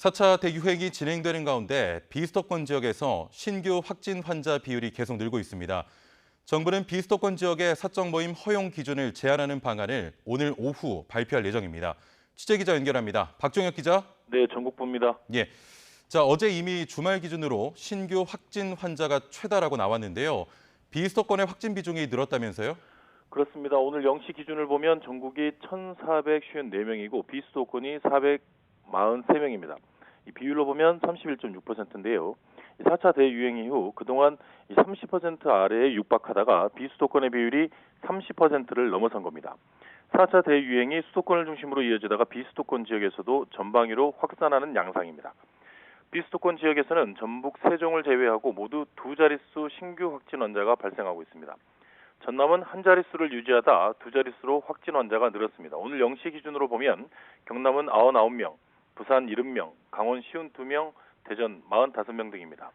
4차 대유행이 진행되는 가운데 비수도권 지역에서 신규 확진 환자 비율이 계속 늘고 있습니다. 정부는 비수도권 지역의 사적 모임 허용 기준을 제한하는 방안을 오늘 오후 발표할 예정입니다. 취재기자 연결합니다. 박종혁 기자. 네, 전국부입니다. 예. 자, 어제 이미 주말 기준으로 신규 확진 환자가 최다라고 나왔는데요. 비수도권의 확진 비중이 늘었다면서요? 그렇습니다. 오늘 0시 기준을 보면 전국이 1,454명이고 비수도권이 443명입니다. 이 비율로 보면 31.6%인데요. 4차 대유행 이후 그동안 30% 아래에 육박하다가 비수도권의 비율이 30%를 넘어선 겁니다. 4차 대유행이 수도권을 중심으로 이어지다가 비수도권 지역에서도 전방위로 확산하는 양상입니다. 비수도권 지역에서는 전북, 세종을 제외하고 모두 두 자릿수 신규 확진 환자가 발생하고 있습니다. 전남은 한 자릿수를 유지하다 두 자릿수로 확진 환자가 늘었습니다. 오늘 0시 기준으로 보면 경남은 99명, 부산 70명, 강원 52명, 대전 45명 등입니다.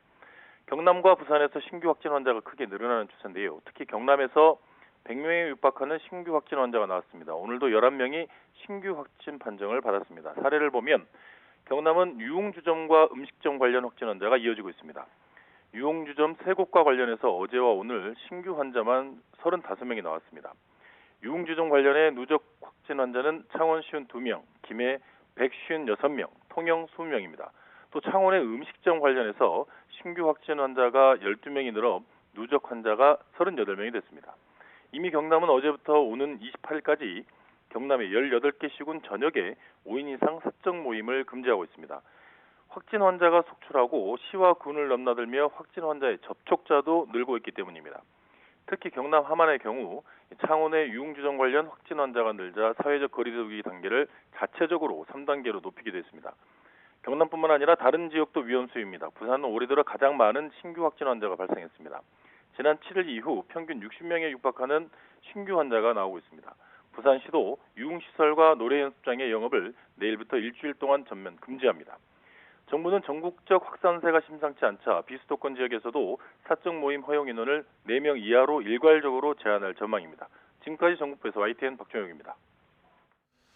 경남과 부산에서 신규 확진 환자가 크게 늘어나는 추세인데요. 특히 경남에서 100명에 육박하는 신규 확진 환자가 나왔습니다. 오늘도 11명이 신규 확진 판정을 받았습니다. 사례를 보면 경남은 유흥주점과 음식점 관련 확진 환자가 이어지고 있습니다. 유흥주점 3곳과 관련해서 어제와 오늘 신규 환자만 35명이 나왔습니다. 유흥주점 관련해 누적 확진 환자는 창원 52명, 김해 156명, 통영 20명입니다. 또 창원의 음식점 관련해서 신규 확진 환자가 12명이 늘어 누적 환자가 38명이 됐습니다. 이미 경남은 어제부터 오는 28일까지 경남의 18개 시군 전역에 5인 이상 사적 모임을 금지하고 있습니다. 확진 환자가 속출하고 시와 군을 넘나들며 확진 환자의 접촉자도 늘고 있기 때문입니다. 특히 경남 함안의 경우 창원의 유흥주점 관련 확진 환자가 늘자 사회적 거리두기 단계를 자체적으로 3단계로 높이기도 했습니다. 경남뿐만 아니라 다른 지역도 위험수위입니다. 부산은 올해 들어 가장 많은 신규 확진 환자가 발생했습니다. 지난 7일 이후 평균 60명에 육박하는 신규 환자가 나오고 있습니다. 부산시도 유흥시설과 노래 연습장의 영업을 내일부터 일주일 동안 전면 금지합니다. 정부는 전국적 확산세가 심상치 않자 비수도권 지역에서도 사적 모임 허용 인원을 4명 이하로 일괄적으로 제한할 전망입니다. 지금까지 전국부에서 YTN 박종혁입니다.